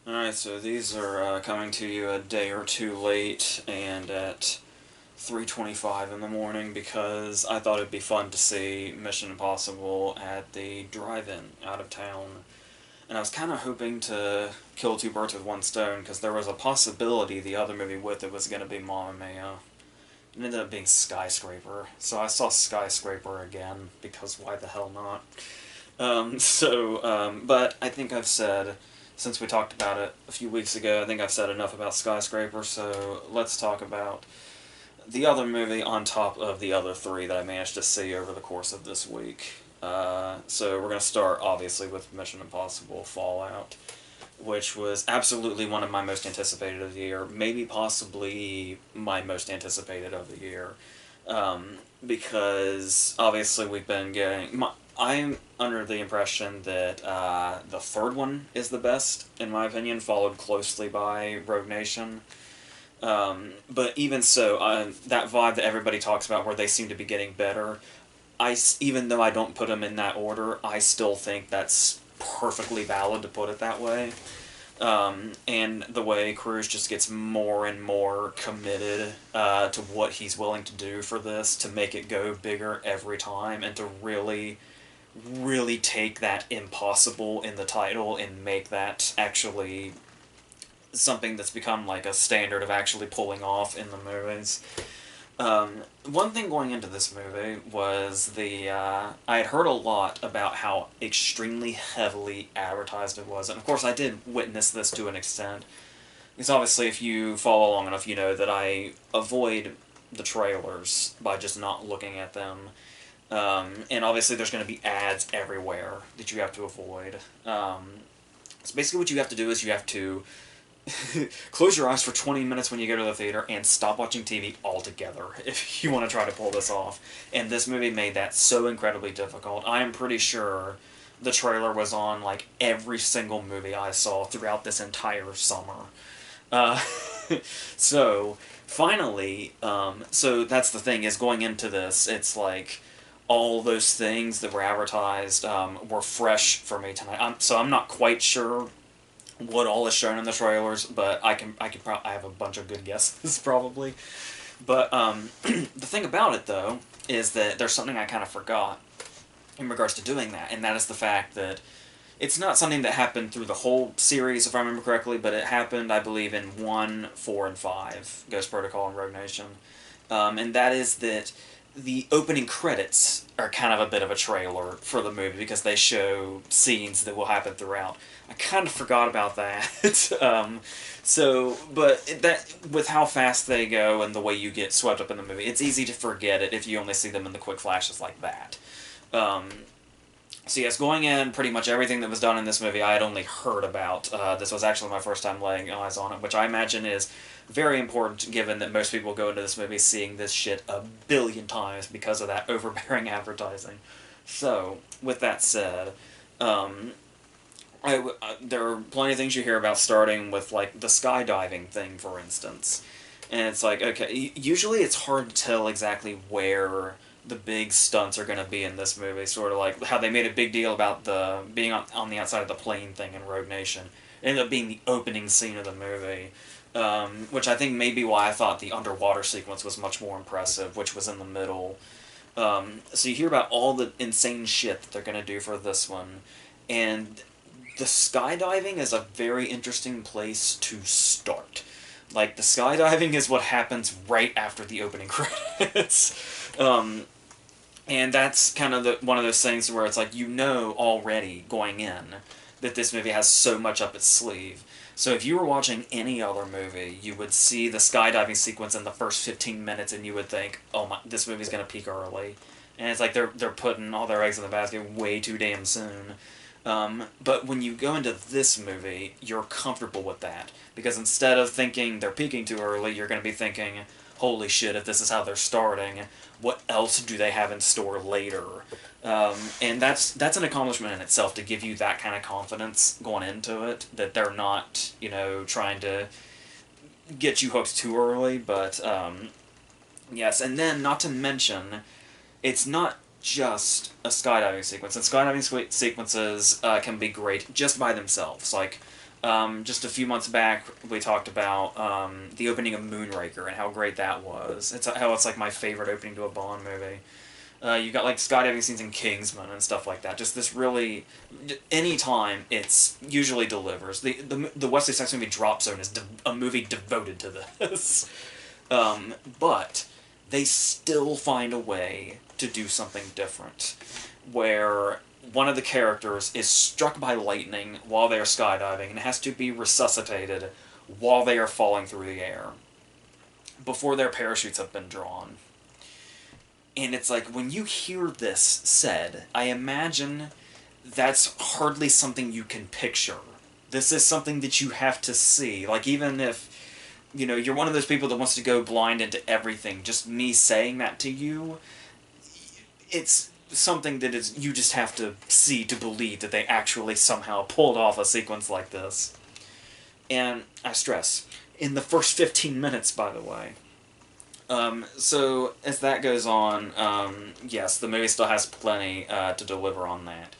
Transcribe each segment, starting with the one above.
Alright, so these are coming to you a day or two late and at 3:25 in the morning because I thought it'd be fun to see Mission Impossible at the drive-in out of town. And I was kind of hoping to kill two birds with one stone because there was a possibility the other movie with it was going to be Mamma Mia. It ended up being Skyscraper. So I saw Skyscraper again because why the hell not? But I think I've said, since we talked about it a few weeks ago, I think I've said enough about Skyscraper, so let's talk about the other movie on top of the other three that I managed to see over the course of this week. So we're going to start, obviously, with Mission Impossible Fallout, which was absolutely one of my most anticipated of the year, maybe possibly my most anticipated of the year. Because obviously we've been getting... I'm under the impression that the third one is the best, in my opinion, followed closely by Rogue Nation. But even so, that vibe that everybody talks about where they seem to be getting better, even though I don't put them in that order, I still think that's perfectly valid to put it that way. And the way Cruise just gets more and more committed to what he's willing to do for this, to make it go bigger every time, and to really take that impossible in the title and make that actually something that's become like a standard of actually pulling off in the movies. One thing going into this movie was I had heard a lot about how extremely heavily advertised it was, and of course I did witness this to an extent. Because obviously if you follow long enough, you know that I avoid the trailers by just not looking at them. And obviously there's going to be ads everywhere that you have to avoid. So basically what you have to do is you have to close your eyes for 20 minutes when you go to the theater and stop watching TV altogether if you want to try to pull this off. And this movie made that so incredibly difficult. I am pretty sure the trailer was on like every single movie I saw throughout this entire summer. Uh, so finally, so that's the thing, is going into this, it's like all those things that were advertised were fresh for me tonight. So I'm not quite sure what all is shown in the trailers, but I have a bunch of good guesses probably. But the thing about it though is that there's something I kind of forgot in regards to doing that, and that is the fact that it's not something that happened through the whole series, if I remember correctly, but it happened, I believe, in 1, 4, and 5, Ghost Protocol and Rogue Nation. And that is that the opening credits are kind of a bit of a trailer for the movie because they show scenes that will happen throughout. I kind of forgot about that. But that, with how fast they go and the way you get swept up in the movie, it's easy to forget it if you only see them in the quick flashes like that. So yes, going in, pretty much everything that was done in this movie I had only heard about. This was actually my first time laying eyes on it, which I imagine is very important given that most people go into this movie seeing this shit a billion times because of that overbearing advertising. So, with that said, there are plenty of things you hear about, starting with like the skydiving thing, for instance. And it's like, okay, usually it's hard to tell exactly where the big stunts are going to be in this movie, sort of like how they made a big deal about the being on the outside of the plane thing in Rogue Nation. It ended up being the opening scene of the movie, which I think may be why I thought the underwater sequence was much more impressive, which was in the middle. So you hear about all the insane shit that they're going to do for this one, and the skydiving is a very interesting place to start. Like, the skydiving is what happens right after the opening credits. And that's kind of one of those things where it's like, you know already going in that this movie has so much up its sleeve. So if you were watching any other movie, you would see the skydiving sequence in the first 15 minutes and you would think, oh my, this movie's going to peak early. And it's like they're putting all their eggs in the basket way too damn soon. But when you go into this movie, you're comfortable with that. Because instead of thinking they're peaking too early, you're going to be thinking, holy shit, if this is how they're starting, what else do they have in store later? And that's an accomplishment in itself, to give you that kind of confidence going into it, that they're not, trying to get you hooked too early. But yes, and then not to mention, it's not just a skydiving sequence. And skydiving sequences can be great just by themselves. Like, Just a few months back, we talked about the opening of Moonraker and how great that was. How it's like my favorite opening to a Bond movie. You got like skydiving scenes in Kingsman and stuff like that. Just this really, anytime it's usually delivers. The Wesley Snipes movie Drop Zone is a movie devoted to this, but they still find a way to do something different, where one of the characters is struck by lightning while they are skydiving and has to be resuscitated while they are falling through the air before their parachutes have been drawn. And it's like, when you hear this said, I imagine that's hardly something you can picture. This is something that you have to see. Like, even if, you know, you're one of those people that wants to go blind into everything, just me saying that to you, it's something that is you just have to see to believe that they actually somehow pulled off a sequence like this. And I stress, in the first 15 minutes, by the way. So, as that goes on, yes, the movie still has plenty to deliver on that.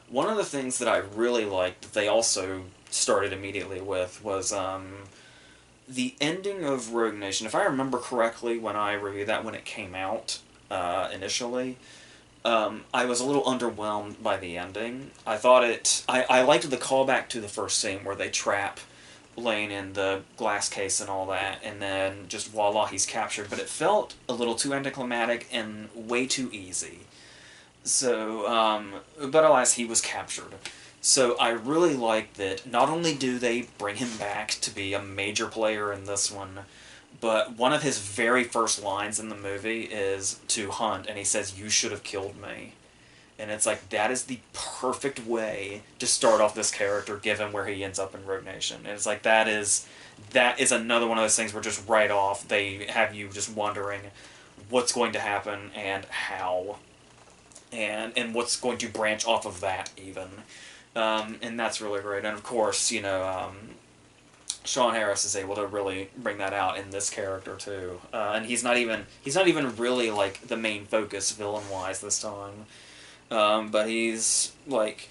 One of the things that I really liked that they also started immediately with was the ending of Rogue Nation. If I remember correctly, when I reviewed that when it came out initially, I was a little underwhelmed by the ending. I thought I liked the callback to the first scene where they trap Lane in the glass case and all that, and then just voila, he's captured. But it felt a little too anticlimactic and way too easy. So, but alas, he was captured. So I really like that not only do they bring him back to be a major player in this one, but one of his very first lines in the movie is to Hunt, and he says, "You should have killed me." And it's like, that is the perfect way to start off this character, given where he ends up in Rogue Nation. And it's like, that is another one of those things where just right off, they have you just wondering what's going to happen and how. And what's going to branch off of that, even. And that's really great. And of course, you know, Sean Harris is able to really bring that out in this character too, and he's not even really like the main focus villain-wise this time, but he's like,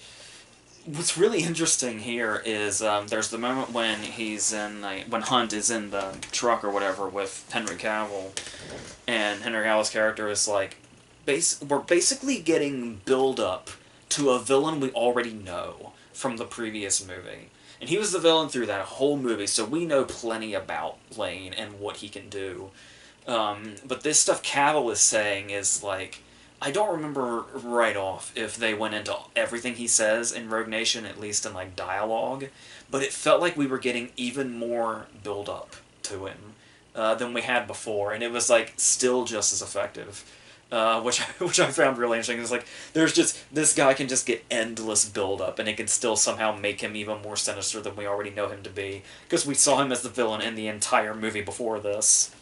what's really interesting here is there's the moment when when Hunt is in the truck or whatever with Henry Cavill, and Henry Cavill's character is like, we're basically getting build up to a villain we already know from the previous movie. And he was the villain through that whole movie, so we know plenty about Lane and what he can do. But this stuff Cavill is saying is like, I don't remember right off if they went into everything he says in Rogue Nation, at least in like dialogue, but it felt like we were getting even more build up to him than we had before, and it was like still just as effective. Which I found really interesting. It's like, there's just, this guy can just get endless build-up, and it can still somehow make him even more sinister than we already know him to be, because we saw him as the villain in the entire movie before this.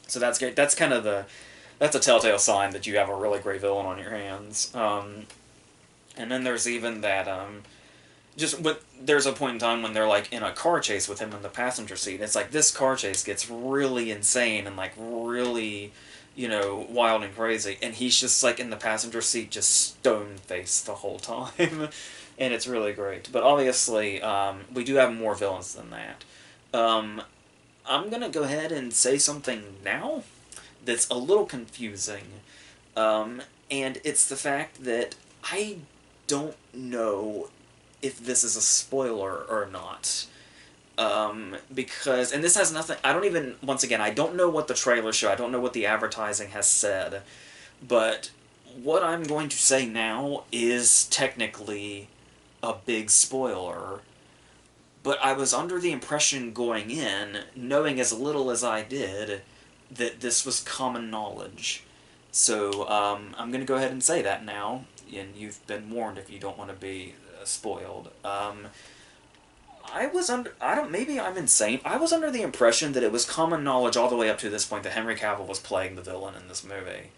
So that's great. That's kind of that's a telltale sign that you have a really great villain on your hands. And then there's even that, there's a point in time when they're like in a car chase with him in the passenger seat. It's like, this car chase gets really insane and like really, you know, wild and crazy, and he's just like in the passenger seat, just stone-faced the whole time, and it's really great. But obviously, we do have more villains than that. I'm gonna go ahead and say something now that's a little confusing, and it's the fact that I don't know if this is a spoiler or not. Because, and this has nothing, I don't even, once again, I don't know what the trailer show, I don't know what the advertising has said, but what I'm going to say now is technically a big spoiler, but I was under the impression going in, knowing as little as I did, that this was common knowledge. So, I'm going to go ahead and say that now, and you've been warned if you don't want to be spoiled. Maybe I'm insane. I was under the impression that it was common knowledge all the way up to this point that Henry Cavill was playing the villain in this movie.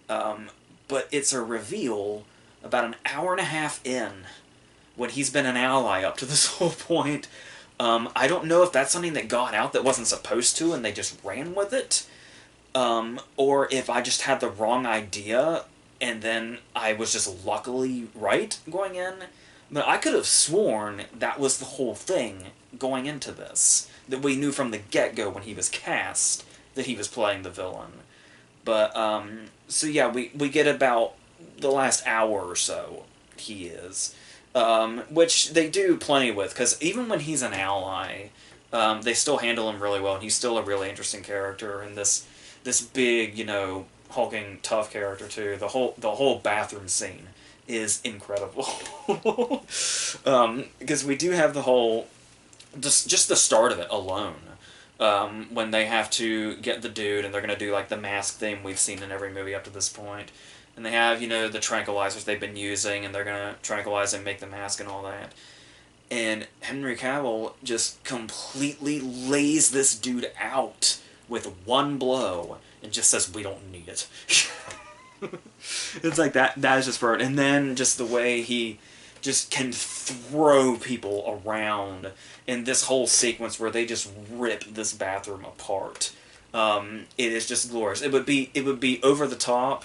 But it's a reveal about an hour and a half in, when he's been an ally up to this whole point. I don't know if that's something that got out that wasn't supposed to and they just ran with it, or if I just had the wrong idea and then I was just luckily right going in. But I could have sworn that was the whole thing going into this. That we knew from the get-go when he was cast that he was playing the villain. But, so yeah, we get about the last hour or so he is. Which they do plenty with, because even when he's an ally, they still handle him really well, and he's still a really interesting character, and this big, hulking tough character too. The whole bathroom scene is incredible. Because we do have the whole, just the start of it alone. When they have to get the dude, and they're going to do like the mask thing we've seen in every movie up to this point. And they have, the tranquilizers they've been using, and they're going to tranquilize and make the mask and all that. And Henry Cavill just completely lays this dude out with one blow and just says, "We don't need it." It's like that is just for it. And then just the way he just can throw people around in this whole sequence where they just rip this bathroom apart. It is just glorious. It would be over the top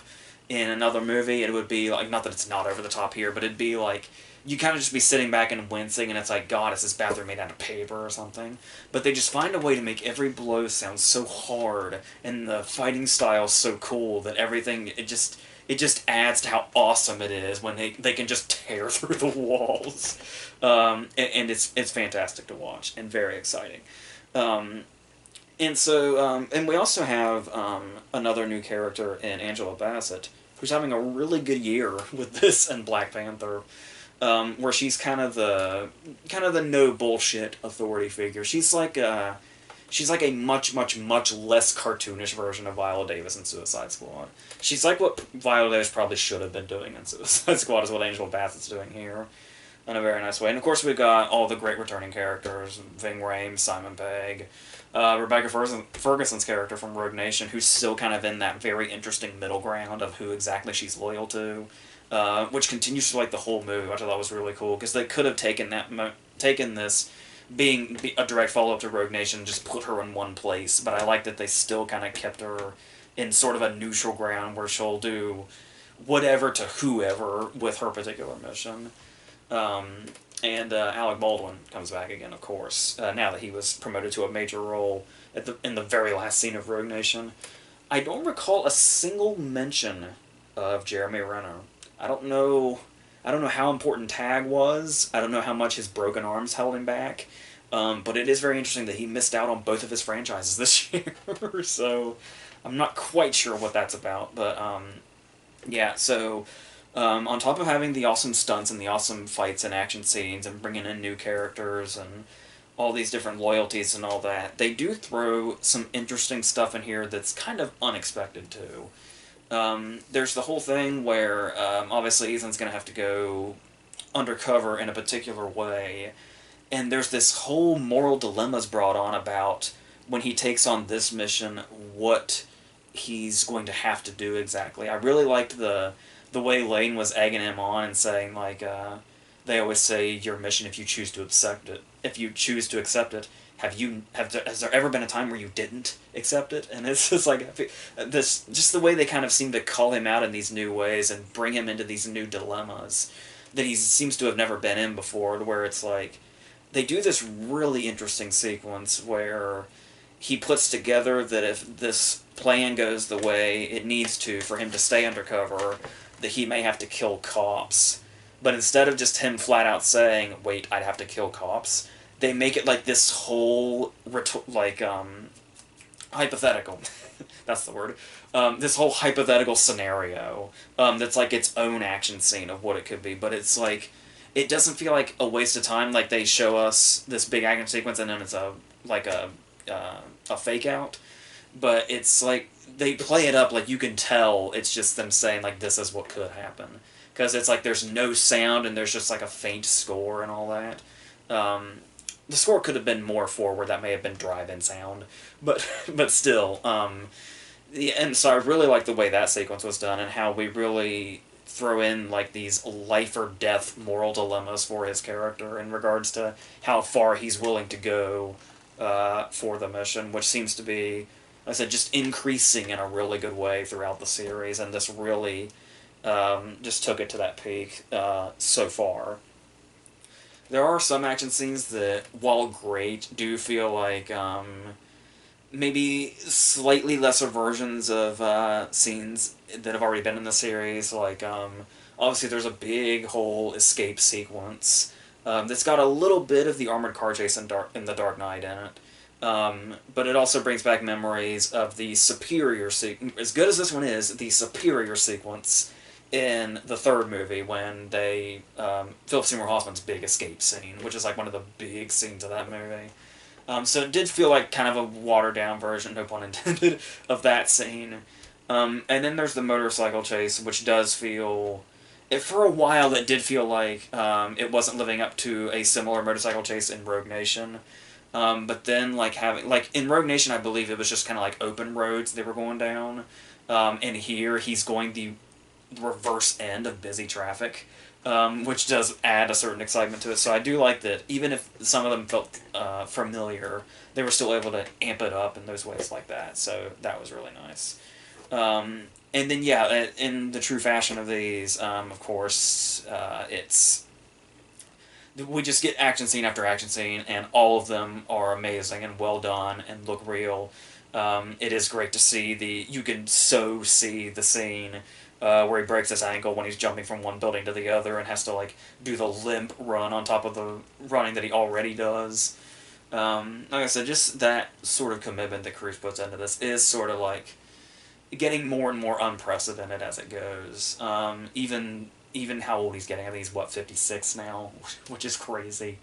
in another movie. It would be like, not that it's not over the top here, but it'd be like, you kind of just be sitting back and wincing, and it's like, God, is this bathroom made out of paper or something? But they just find a way to make every blow sound so hard, and the fighting style so cool that everything, it just adds to how awesome it is when they can just tear through the walls. And it's fantastic to watch, and very exciting. And so, and we also have another new character in Angela Bassett, who's having a really good year with this and Black Panther. Where she's kind of the no bullshit authority figure. She's like a much less cartoonish version of Viola Davis in Suicide Squad. She's like what Viola Davis probably should have been doing in Suicide Squad, is what Angela Bassett's doing here, in a very nice way. And of course we've got all the great returning characters: Ving Rhames, Simon Pegg, Rebecca Ferguson's character from Rogue Nation, who's still kind of in that very interesting middle ground of who exactly she's loyal to. Which continues for like the whole movie, which I thought was really cool, because they could have taken this being a direct follow up to Rogue Nation and just put her in one place, but I like that they still kind of kept her in sort of a neutral ground where she'll do whatever to whoever with her particular mission. And Alec Baldwin comes back again, of course, now that he was promoted to a major role in the very last scene of Rogue Nation. I don't recall a single mention of Jeremy Renner. I don't know how important Tag was. I don't know how much his broken arms held him back. But it is very interesting that he missed out on both of his franchises this year. So I'm not quite sure what that's about. But yeah, so on top of having the awesome stunts and the awesome fights and action scenes and bringing in new characters and all these different loyalties and all that, they do throw some interesting stuff in here that's kind of unexpected too. There's the whole thing where, obviously Ethan's going to have to go undercover in a particular way, and there's this whole moral dilemma's brought on about when he takes on this mission, what he's going to have to do exactly. I really liked the way Lane was egging him on and saying, like, they always say your mission if you choose to accept it. If you choose to accept it, has there ever been a time where you didn't accept it? And it's just like this, just the way they kind of seem to call him out in these new ways and bring him into these new dilemmas that he seems to have never been in before, where it's like they do this really interesting sequence where he puts together that if this plan goes the way it needs to for him to stay undercover, that he may have to kill cops. But instead of just him flat out saying, "Wait, I'd have to kill cops," they make it like this whole, hypothetical. That's the word. This whole hypothetical scenario that's like its own action scene of what it could be. But it's like, it doesn't feel like a waste of time. Like they show us this big action sequence and then it's a fake out. But it's like, they play it up like you can tell it's just them saying like, this is what could happen. Because it's like there's no sound and there's just like a faint score and all that. The score could have been more forward. That may have been drive-in sound, but still. And so I really like the way that sequence was done and how we really throw in like these life or death moral dilemmas for his character in regards to how far he's willing to go for the mission, which seems to be, like I said, just increasing in a really good way throughout the series, and this really just took it to that peak so far. there are some action scenes that, while great, do feel like maybe slightly lesser versions of scenes that have already been in the series. Like, obviously, there's a big whole escape sequence that's got a little bit of the armored car chase in the Dark Knight in it. But it also brings back memories of the superior as good as this one is, the superior sequence in the third movie when they Philip Seymour Hoffman's big escape scene, which is like one of the big scenes of that movie. So it did feel like kind of a watered down version, no pun intended, of that scene. And then there's the motorcycle chase, which does feel. For a while, it did feel like it wasn't living up to a similar motorcycle chase in Rogue Nation. But then, in Rogue Nation, I believe it was just kind of like open roads they were going down. And here, he's going the reverse end of busy traffic, which does add a certain excitement to it. So I do like that, even if some of them felt familiar, they were still able to amp it up in those ways like that. So that was really nice. And then, yeah, in the true fashion of these, of course, it's... We just get action scene after action scene, and all of them are amazing and well done and look real. It is great to see you can so see the scene where he breaks his ankle when he's jumping from one building to the other and has to, like, do the limp run on top of the running that he already does. Like I said, just that sort of commitment that Cruise puts into this is sort of, like, getting more and more unprecedented as it goes. Even how old he's getting. I think he's, 56 now, which is crazy.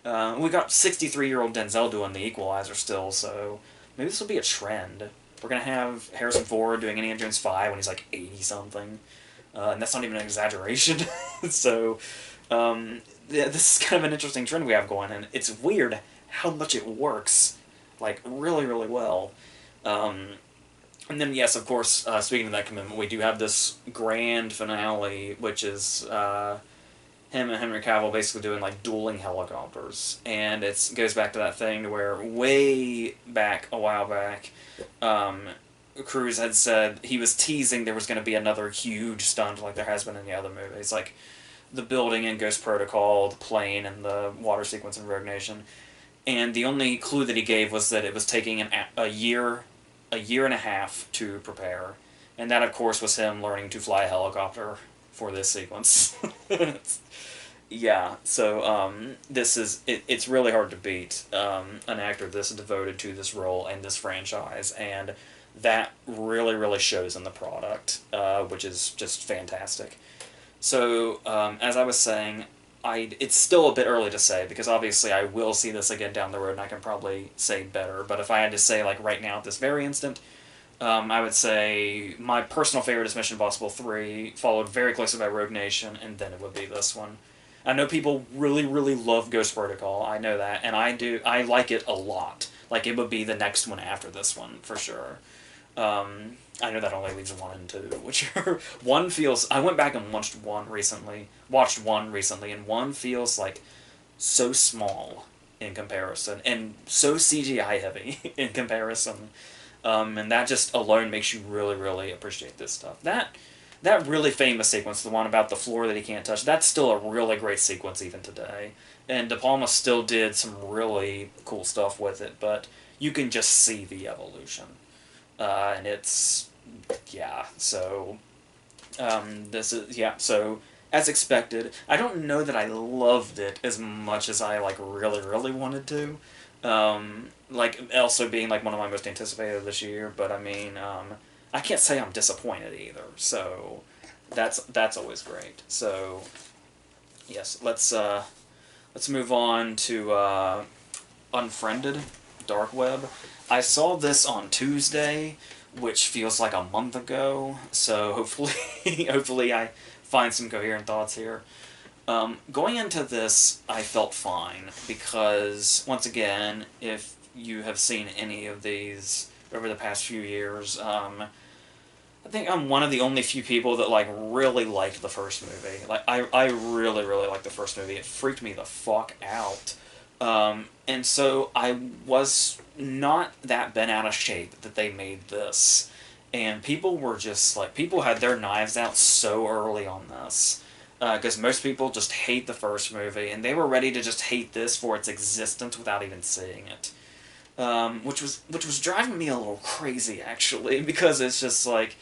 We got 63-year-old Denzel doing The Equalizer still, so maybe this will be a trend. We're going to have Harrison Ford doing Indiana Jones 5 when he's like 80-something. And that's not even an exaggeration. So, this is kind of an interesting trend we have going, and it's weird how much it works. Like, really, really well. And then, yes, of course, speaking of that commitment, we do have this grand finale, which is him and Henry Cavill basically doing, like, dueling helicopters. And it goes back to that thing to where way back, a while back, Cruise had said he was teasing there was going to be another huge stunt like there has been in the other movies. Like, the building in Ghost Protocol, the plane, and the water sequence in Rogue Nation. And the only clue that he gave was that it was taking a year and a half to prepare. And that, of course, was him learning to fly a helicopter for this sequence. Yeah, so it's really hard to beat an actor this devoted to this role and this franchise, and that really, really shows in the product, which is just fantastic. So, as I was saying, it's still a bit early to say, because obviously I will see this again down the road and I can probably say better, but if I had to say, like, right now at this very instant, I would say my personal favorite is Mission Impossible 3, followed very closely by Rogue Nation, and then it would be this one. I know people really, really love Ghost Protocol, I know that, and I like it a lot. Like, it would be the next one after this one, for sure. I know that only leaves 1 and 2, which are... One feels... I went back and watched one recently, and one feels, like, so small in comparison, and so CGI heavy in comparison. And that just alone makes you really, really appreciate this stuff. That really famous sequence, the one about the floor that he can't touch, that's still a really great sequence even today. And De Palma still did some really cool stuff with it, but you can just see the evolution. And it's... yeah, so... so... As expected, I don't know that I loved it as much as I, like, really, really wanted to. Like, also being, like, one of my most anticipated this year, but, I mean, I can't say I'm disappointed either, so that's always great. So, yes, let's move on to, Unfriended, Dark Web. I saw this on Tuesday, which feels like a month ago, so hopefully I find some coherent thoughts here. Going into this, I felt fine, because, once again, if you have seen any of these over the past few years, I think I'm one of the only few people that, like, really liked the first movie. Like, I really, really liked the first movie. It freaked me the fuck out. And so I was not that bent out of shape that they made this. And people were just, like, people had their knives out so early on this. because most people just hate the first movie, and they were ready to just hate this for its existence without even seeing it. Which was driving me a little crazy, actually, because it's just like,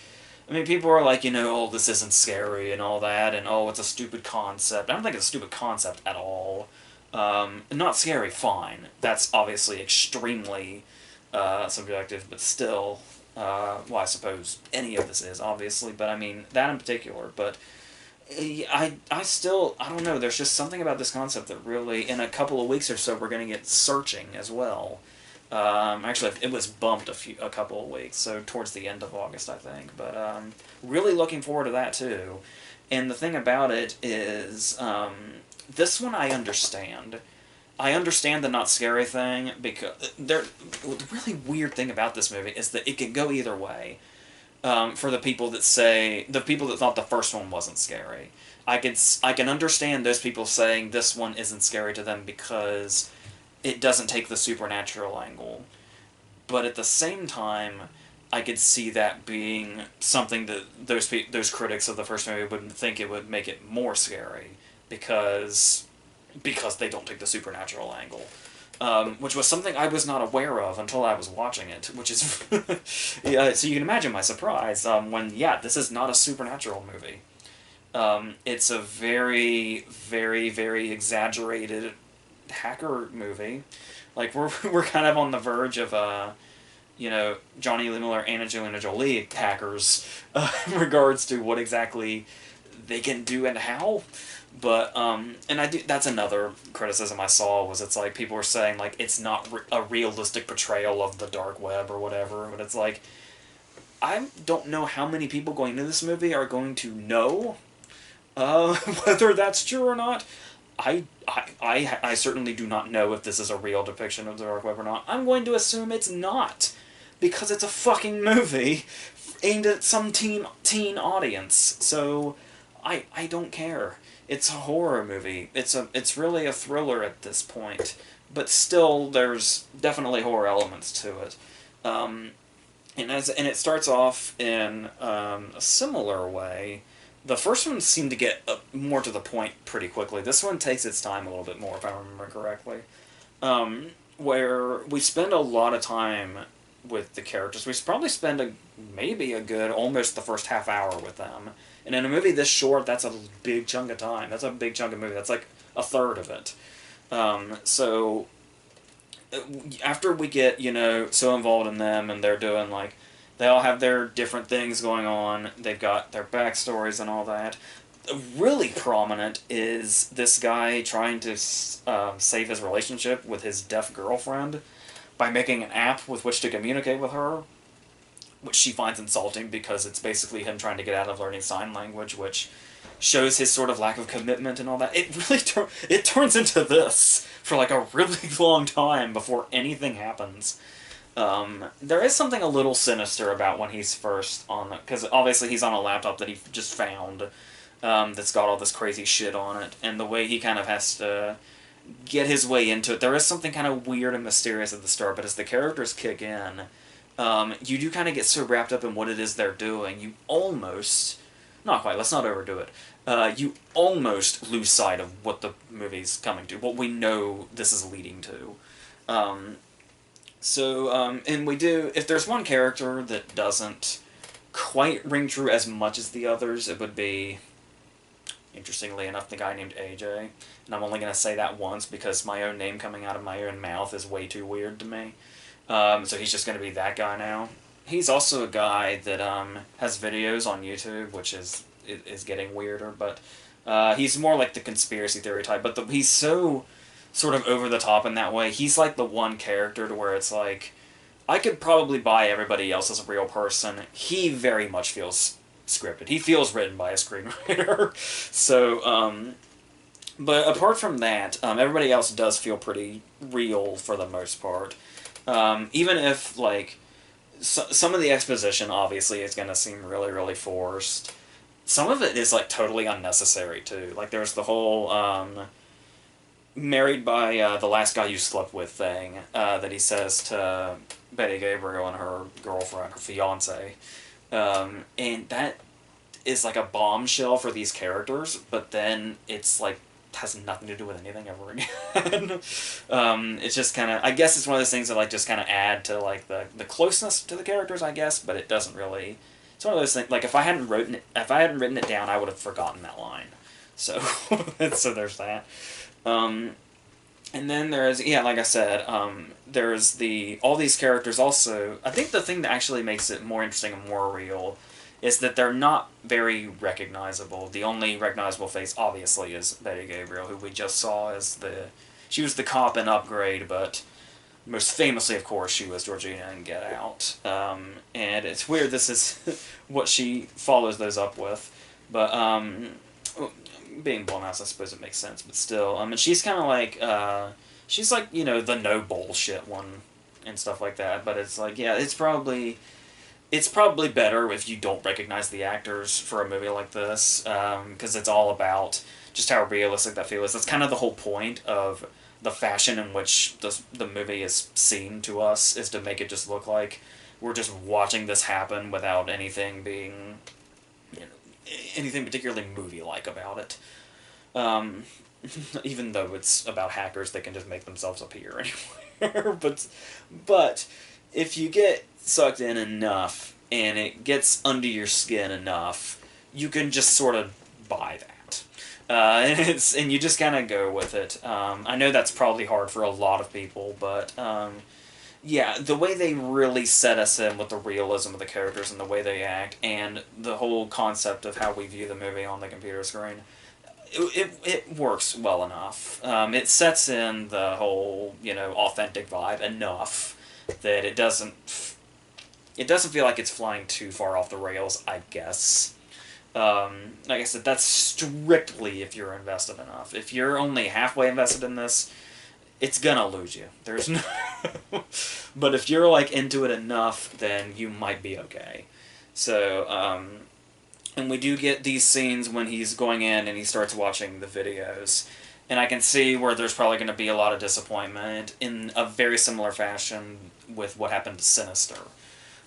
I mean, people are like, oh, this isn't scary and all that, and oh, it's a stupid concept. I don't think it's a stupid concept at all. Not scary, fine. That's obviously extremely subjective, but still, well, I suppose any of this is, obviously, but I mean, that in particular, but I still, I don't know, there's just something about this concept that really, in a couple of weeks or so, we're going to get Searching as well. Actually, it was bumped a couple of weeks, so towards the end of August, I think. But really looking forward to that too. And the thing about it is, this one I understand. I understand the not scary thing because the really weird thing about this movie is that it can go either way. For the people that thought the first one wasn't scary, I can understand those people saying this one isn't scary to them because it doesn't take the supernatural angle. But at the same time, I could see that being something that those critics of the first movie would think it would make it more scary because they don't take the supernatural angle. Which was something I was not aware of until I was watching it, which is... yeah, so you can imagine my surprise when, this is not a supernatural movie. It's a very, very, very exaggerated hacker movie. Like, we're kind of on the verge of, Johnny Lee Miller and Angelina Jolie hackers in regards to what exactly they can do and how. But, that's another criticism I saw, was it's like, people were saying, like, it's not a realistic portrayal of the dark web or whatever, but it's like, I don't know how many people going into this movie are going to know whether that's true or not. I certainly do not know if this is a real depiction of the dark web or not. I'm going to assume it's not, because it's a fucking movie aimed at some teen audience, so I don't care. It's a horror movie. It's really a thriller at this point, but still there's definitely horror elements to it. And it starts off in a similar way. The first one seemed to get more to the point pretty quickly. This one takes its time a little bit more, if I remember correctly. Where we spend a lot of time with the characters. We probably spend maybe a good, almost the first half hour with them. And in a movie this short, that's a big chunk of time. That's a big chunk of movie. That's like a third of it. So after we get, so involved in them, and they're doing, like, they all have their different things going on. They've got their backstories and all that. Really prominent is this guy trying to save his relationship with his deaf girlfriend by making an app with which to communicate with her, which she finds insulting because it's basically him trying to get out of learning sign language, which shows his sort of lack of commitment and all that. It really it turns into this for like a really long time before anything happens. There is something a little sinister about when he's first on it, because obviously he's on a laptop that he just found that's got all this crazy shit on it, and the way he kind of has to get his way into it. There is something kind of weird and mysterious at the start, but as the characters kick in, you do kind of get so wrapped up in what it is they're doing, you almost... Not quite, let's not overdo it. You almost lose sight of what the movie's coming to, what we know this is leading to. And we do... If there's one character that doesn't quite ring true as much as the others, it would be, interestingly enough, the guy named AJ. And I'm only going to say that once because my own name coming out of my own mouth is way too weird to me. So he's just going to be that guy now. He's also a guy that has videos on YouTube, which is getting weirder, but he's more like the conspiracy theory type. But he's so sort of over the top in that way. He's like the one character to where it's like, I could probably buy everybody else as a real person. He very much feels scripted. He feels written by a screenwriter. So, but apart from that, everybody else does feel pretty real for the most part. Even if, like, some of the exposition, obviously, is going to seem really, really forced. Some of it is, like, totally unnecessary, too. Like, there's the whole, married by the last guy you slept with thing, that he says to Betty Gabriel and her girlfriend, her fiancé. And that is like a bombshell for these characters, but then it's like has nothing to do with anything ever again. It's just kind of, I guess it's one of those things that like just kind of add to like the closeness to the characters, I guess, but it doesn't really. It's one of those things like if I hadn't written it down, I would have forgotten that line. So so there's that. And then there's, yeah, like I said, there's all these characters also. I think the thing that actually makes it more interesting and more real is that they're not very recognizable. The only recognizable face, obviously, is Betty Gabriel, who we just saw as she was the cop in Upgrade, but most famously, of course, she was Georgina in Get Out. And it's weird, this is what she follows those up with. But, being Blumhouse, I suppose it makes sense, but still, and she's kind of like, she's like, you know, the no bullshit one and stuff like that, but it's like, yeah, it's probably better if you don't recognize the actors for a movie like this, because it's all about just how realistic that feels. That's kind of the whole point of the fashion in which the movie is seen to us, is to make it just look like we're just watching this happen without anything being, you know, anything particularly movie-like about it. Even though it's about hackers, they can just make themselves appear anywhere. But if you get sucked in enough and it gets under your skin enough, you can just sort of buy that. And you just kind of go with it. I know that's probably hard for a lot of people, but yeah, the way they really set us in with the realism of the characters and the way they act, and the whole concept of how we view the movie on the computer screen, it works well enough. It sets in the whole, you know, authentic vibe enough that it doesn't feel like it's flying too far off the rails, I guess. Like I said, that's strictly if you're invested enough. If you're only halfway invested in this, it's gonna lose you. There's no... But if you're, like, into it enough, then you might be okay. So, and we do get these scenes when he's going in and he starts watching the videos. And I can see where there's probably going to be a lot of disappointment in a very similar fashion with what happened to Sinister.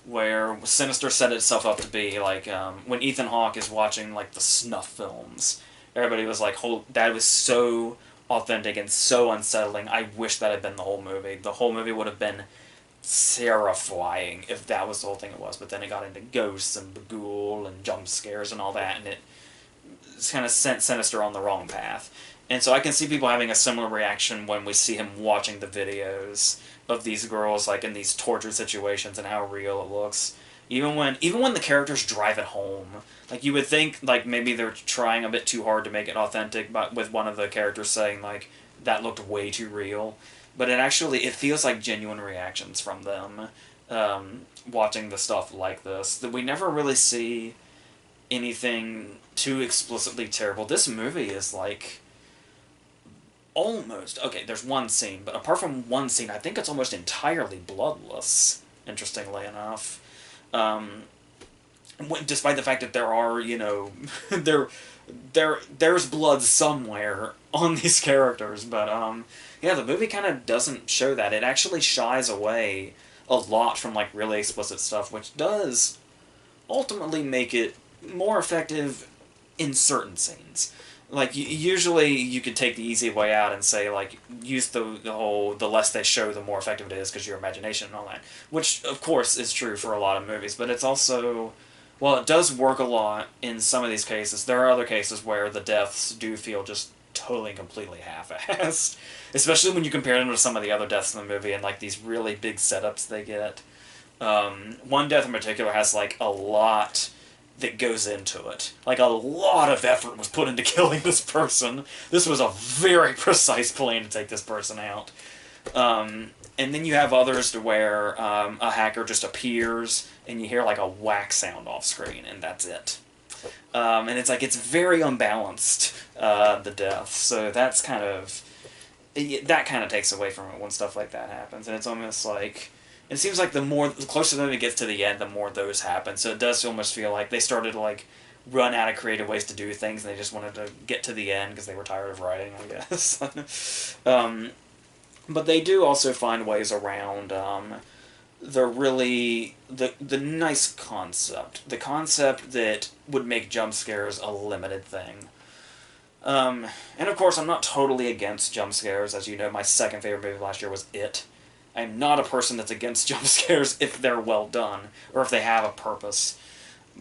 Where Sinister set itself up to be, like, when Ethan Hawke is watching, like, the snuff films, everybody was like, that was so authentic and so unsettling. I wish that had been the whole movie. The whole movie would have been terrifying if that was the whole thing it was. But then it got into ghosts and Bagul and jump scares and all that, and it's kind of sent Sinister on the wrong path. And so I can see people having a similar reaction when we see him watching the videos of these girls, like, in these tortured situations and how real it looks. Even when the characters drive it home. Like, you would think, like, maybe they're trying a bit too hard to make it authentic, but with one of the characters saying, like, that looked way too real. But it feels like genuine reactions from them, watching the stuff like this. That we never really see anything too explicitly terrible. This movie is, like, almost... Okay, there's one scene, but apart from one scene, I think it's almost entirely bloodless, interestingly enough. Despite the fact that there are, you know, there's blood somewhere on these characters, but, yeah, the movie kind of doesn't show that. It actually shies away a lot from, like, really explicit stuff, which does ultimately make it more effective in certain scenes. Like, usually you could take the easy way out and say, like, use the less they show, the more effective it is because your imagination and all that. Which, of course, is true for a lot of movies, but it's also... Well, it does work a lot in some of these cases. There are other cases where the deaths do feel just totally and completely half-assed. Especially when you compare them to some of the other deaths in the movie and, like, these really big setups they get. One death in particular has, like, a lot that goes into it. Like, a lot of effort was put into killing this person. This was a very precise plan to take this person out. And then you have others to where a hacker just appears and you hear, like, a whack sound off screen, and that's it. And it's like, it's very unbalanced, the death. So that's kind of... That kind of takes away from it when stuff like that happens. And it's almost like... It seems like the closer the movie gets to the end, the more those happen. So it does almost feel like they started to, like, run out of creative ways to do things, and they just wanted to get to the end because they were tired of writing, I guess. But they do also find ways around they're really the nice concept, the concept that would make jump scares a limited thing. And of course, I'm not totally against jump scares. As you know, my second favorite movie last year was It. I'm not a person that's against jump scares if they're well done or if they have a purpose.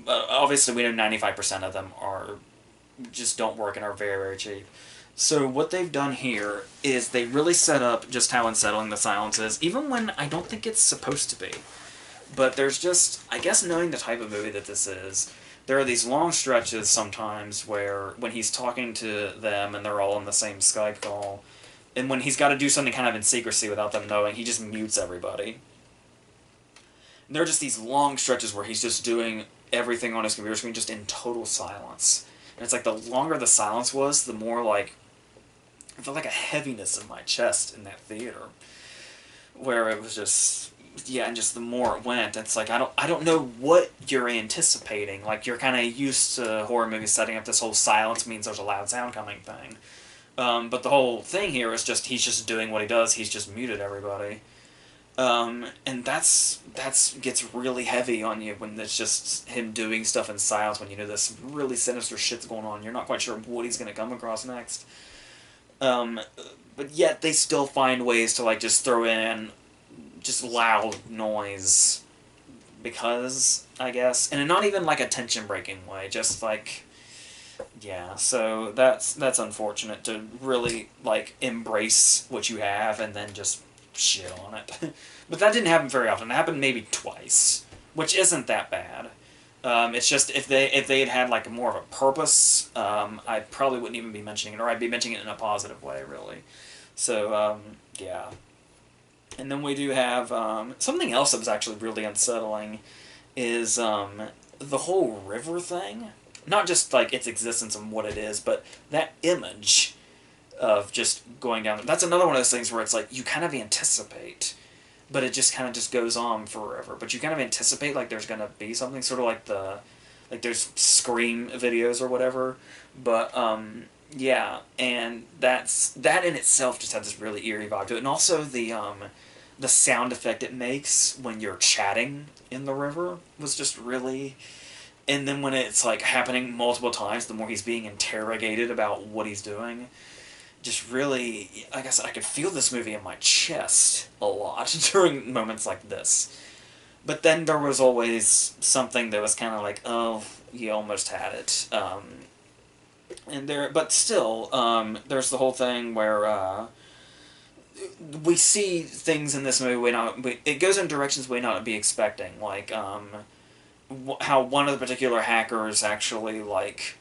Obviously, we know 95% of them are just don't work and are very, very cheap. So what they've done here is they really set up just how unsettling the silence is, even when I don't think it's supposed to be. But there's just, I guess knowing the type of movie that this is, there are these long stretches sometimes where when he's talking to them and they're all on the same Skype call, and when he's got to do something kind of in secrecy without them knowing, he just mutes everybody. And there are just these long stretches where he's just doing everything on his computer screen just in total silence. And it's like the longer the silence was, the more like I felt like a heaviness in my chest in that theater, where it was just yeah, and just the more it went, it's like I don't know what you're anticipating. Like you're kind of used to horror movies setting up this whole silence means there's a loud sound coming thing, but the whole thing here is just he's just doing what he does. He's just muted everybody, and that's gets really heavy on you when it's just him doing stuff in silence when you know this really sinister shit's going on. You're not quite sure what he's gonna come across next. Um, but yet they still find ways to like just throw in just loud noise because I guess, and not even like a tension breaking way, just like yeah. So that's unfortunate to really like embrace what you have and then just shit on it. But that didn't happen very often. It happened maybe twice, which isn't that bad. It's just if they had had like more of a purpose, I probably wouldn't even be mentioning it, or I'd be mentioning it in a positive way, really. So yeah, and then we do have something else that was actually really unsettling, is the whole river thing. Not just like its existence and what it is, but that image of just going down. That's another one of those things where it's like you kind of anticipate, but it just kind of just goes on forever. But you kind of anticipate like there's gonna be something, sort of like like there's Scream videos or whatever. But yeah, and that in itself just had this really eerie vibe to it, and also the sound effect it makes when you're chatting in the river was just really. And then when it's like happening multiple times, the more he's being interrogated about what he's doing, just really, like I said, I could feel this movie in my chest a lot during moments like this. But then there was always something that was kind of like, oh, you almost had it. But still, there's the whole thing where we see things in this movie it goes in directions we not be expecting, like how one of the particular hackers actually like.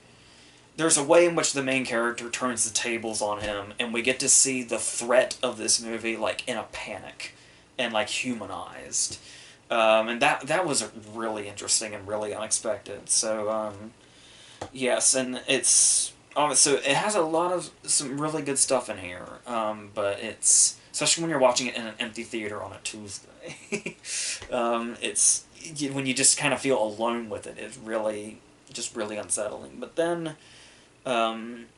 There's a way in which the main character turns the tables on him, and we get to see the threat of this movie like in a panic, and like humanized, and that was really interesting and really unexpected. So yes, and it's so it has a lot of some really good stuff in here, but it's especially when you're watching it in an empty theater on a Tuesday, it's when you just kind of feel alone with it. It's really just really unsettling. But then.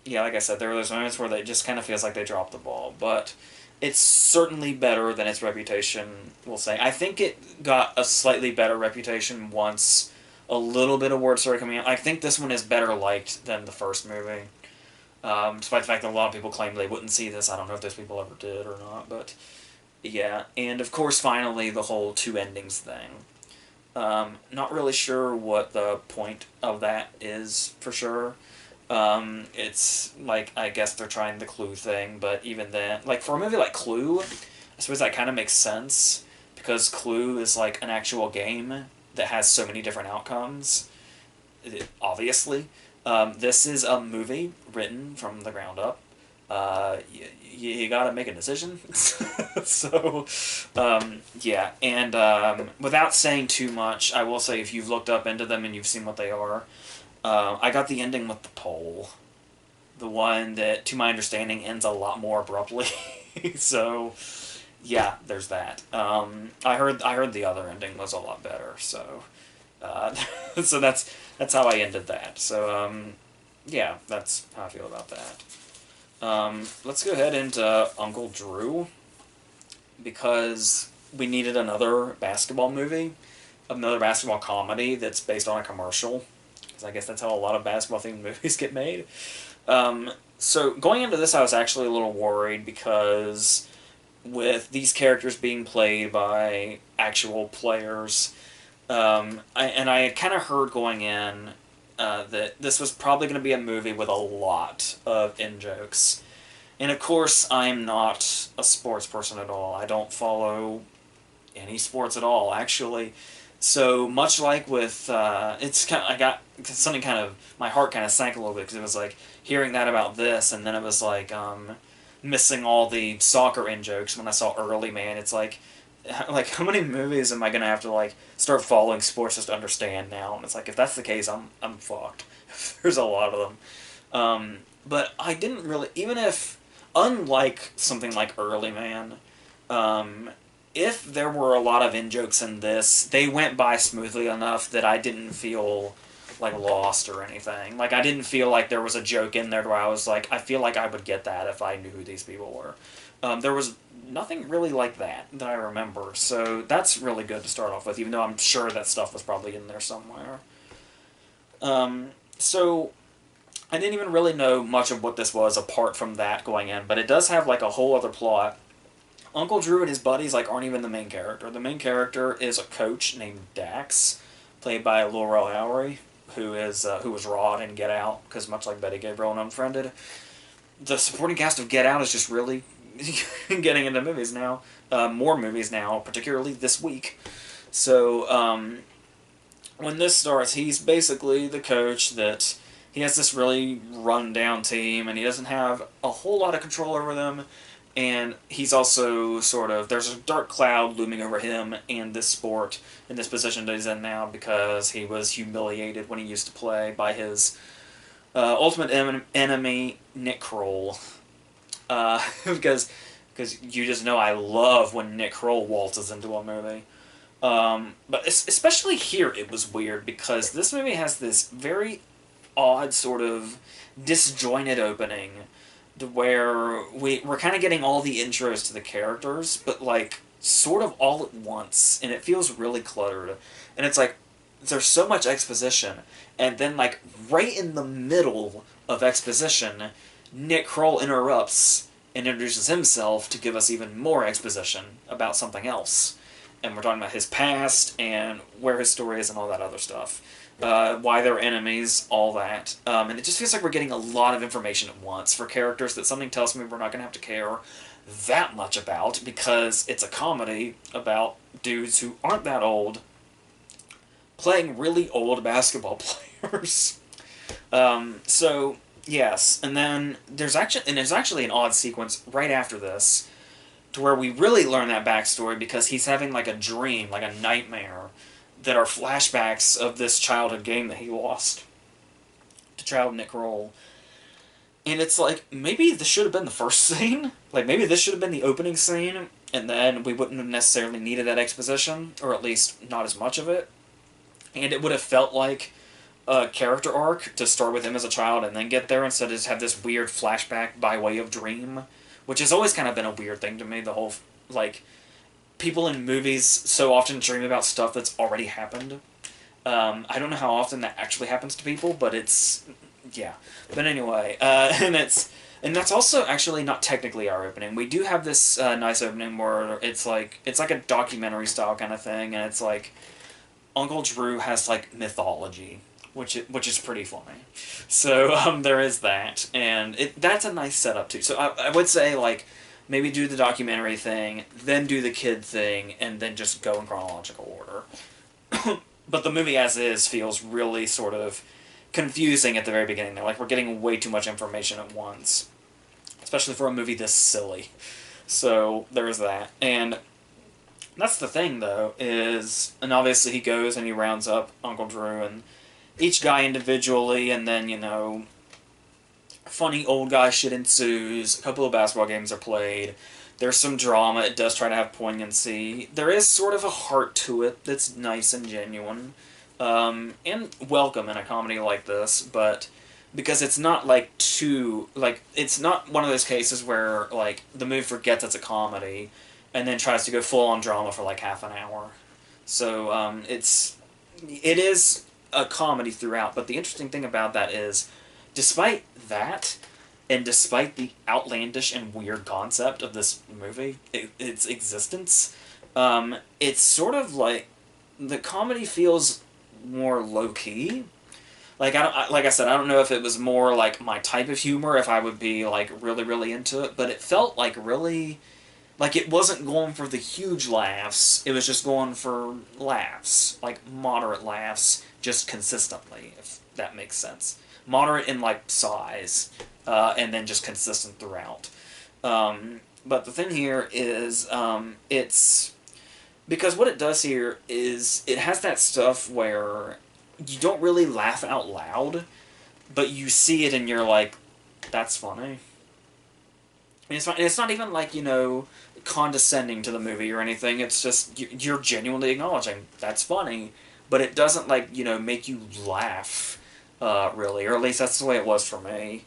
Yeah, like I said, there are those moments where it just kind of feels like they dropped the ball, but it's certainly better than its reputation will say. I think it got a slightly better reputation once a little bit of word started coming out. I think this one is better liked than the first movie, despite the fact that a lot of people claim they wouldn't see this. I don't know if those people ever did or not, but yeah. And of course, finally, the whole two endings thing. Not really sure what the point of that is for sure. It's like, I guess they're trying the Clue thing, but even then, like for a movie like Clue, I suppose that kind of makes sense, because Clue is like an actual game that has so many different outcomes, obviously. This is a movie written from the ground up. You gotta make a decision. So, yeah, and without saying too much, I will say if you've looked up into them and you've seen what they are, I got the ending with the pole. The one that, to my understanding, ends a lot more abruptly. So, yeah, there's that. I heard the other ending was a lot better. So, so that's how I ended that. So, yeah, that's how I feel about that. Let's go ahead into Uncle Drew, because we needed another basketball movie, another basketball comedy that's based on a commercial, because I guess that's how a lot of basketball-themed movies get made. So going into this, I was actually a little worried because with these characters being played by actual players, I had kind of heard going in that this was probably going to be a movie with a lot of in-jokes. And of course, I'm not a sports person at all. I don't follow any sports at all, actually. So much like with, it's kind of, I got something kind of, my heart kind of sank a little bit because it was like hearing that about this, and then it was like missing all the soccer in jokes when I saw Early Man. It's like how many movies am I gonna have to like start following sports just to understand now? And it's like if that's the case, I'm fucked. There's a lot of them. But I didn't really, even if, unlike something like Early Man, if there were a lot of in-jokes in this, they went by smoothly enough that I didn't feel, like, lost or anything. Like, I didn't feel like there was a joke in there where I was like, I feel like I would get that if I knew who these people were. There was nothing really like that I remember, so that's really good to start off with, even though I'm sure that stuff was probably in there somewhere. So I didn't even really know much of what this was apart from that going in, but it does have, like, a whole other plot. Uncle Drew and his buddies, like, aren't even the main character. The main character is a coach named Dax, played by Laurel Howery, who was Rod in Get Out, because much like Betty Gabriel in Unfriended, the supporting cast of Get Out is just really getting into movies now. More movies now, particularly this week. So, when this starts, he's basically the coach that he has this really run-down team, and he doesn't have a whole lot of control over them. And he's also sort of, there's a dark cloud looming over him and this sport, in this position that he's in now, because he was humiliated when he used to play by his ultimate enemy, Nick Kroll. Because you just know I love when Nick Kroll waltzes into a movie. But especially here it was weird, because this movie has this very odd sort of disjointed opening, to where we're kind of getting all the intros to the characters, but like sort of all at once, and it feels really cluttered. And it's like there's so much exposition, and then like right in the middle of exposition, Nick Kroll interrupts and introduces himself to give us even more exposition about something else. And we're talking about his past and where his story is and all that other stuff. Why they're enemies, all that. And it just feels like we're getting a lot of information at once for characters that something tells me we're not going to have to care that much about, because it's a comedy about dudes who aren't that old playing really old basketball players. So, yes. And then there's actually an odd sequence right after this to where we really learn that backstory, because he's having like a dream, like a nightmare, that are flashbacks of this childhood game that he lost to child Nick Kroll. And it's like, maybe this should have been the first scene. Like, maybe this should have been the opening scene, and then we wouldn't have necessarily needed that exposition, or at least not as much of it. And it would have felt like a character arc to start with him as a child and then get there, instead of just have this weird flashback by way of dream, which has always kind of been a weird thing to me, the whole, like, people in movies so often dream about stuff that's already happened. I don't know how often that actually happens to people, but it's, yeah. But anyway, and that's also actually not technically our opening. We do have this nice opening where it's like a documentary style kind of thing, and it's like Uncle Drew has like mythology, which is pretty funny. So there is that, and that's a nice setup too. So I would say like, maybe do the documentary thing, then do the kid thing, and then just go in chronological order. But the movie as is feels really sort of confusing at the very beginning. Like, we're getting way too much information at once. Especially for a movie this silly. So, there's that. And that's the thing, though, is... And obviously he goes and he rounds up Uncle Drew and each guy individually, and then, you know... funny old guy shit ensues, a couple of basketball games are played, there's some drama, it does try to have poignancy, there is sort of a heart to it that's nice and genuine, and welcome in a comedy like this, but because it's not like too, like, it's not one of those cases where, like, the movie forgets it's a comedy, and then tries to go full on drama for like half an hour. So it is a comedy throughout. But the interesting thing about that is, despite that, and despite the outlandish and weird concept of this movie, its existence, it's sort of like the comedy feels more low key. Like like I said, I don't know if it was more like my type of humor, if I would be like really really into it, but it felt like really like it wasn't going for the huge laughs. It was just going for laughs, like moderate laughs, just consistently, if that makes sense. Moderate in like size, and then just consistent throughout. But the thing here is, it's because what it does here is it has that stuff where you don't really laugh out loud, but you see it and you're like, that's funny. And it's not even like, condescending to the movie or anything. It's just, you're genuinely acknowledging, that's funny. But it doesn't, like, make you laugh, really. Or at least that's the way it was for me.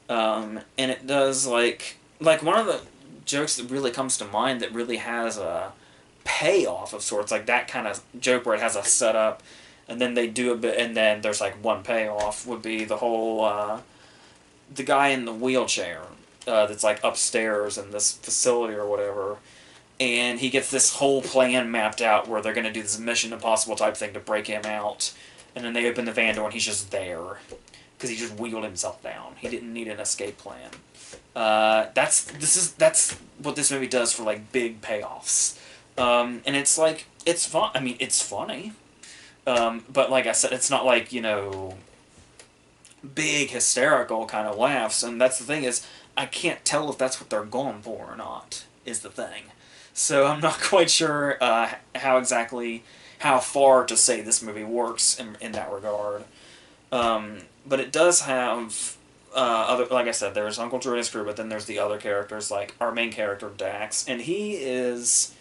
And it does, like one of the jokes that really comes to mind that really has a payoff of sorts, like that kind of joke where it has a setup, and then they do a bit, and then there's like one payoff, would be the whole, the guy in the wheelchair, that's like upstairs in this facility or whatever, and he gets this whole plan mapped out where they're going to do this Mission Impossible type thing to break him out, and then they open the van door and he's just there, because he just wheeled himself down. He didn't need an escape plan. That's what this movie does for like big payoffs. And it's like, it's fun. I mean, it's funny. But like I said, it's not like, big hysterical kind of laughs. And that's the thing is, I can't tell if that's what they're going for or not, is the thing. So I'm not quite sure how far to say this movie works in that regard. But it does have other, like I said, there's Uncle Drew and his crew, but then there's the other characters, like our main character Dax, and he's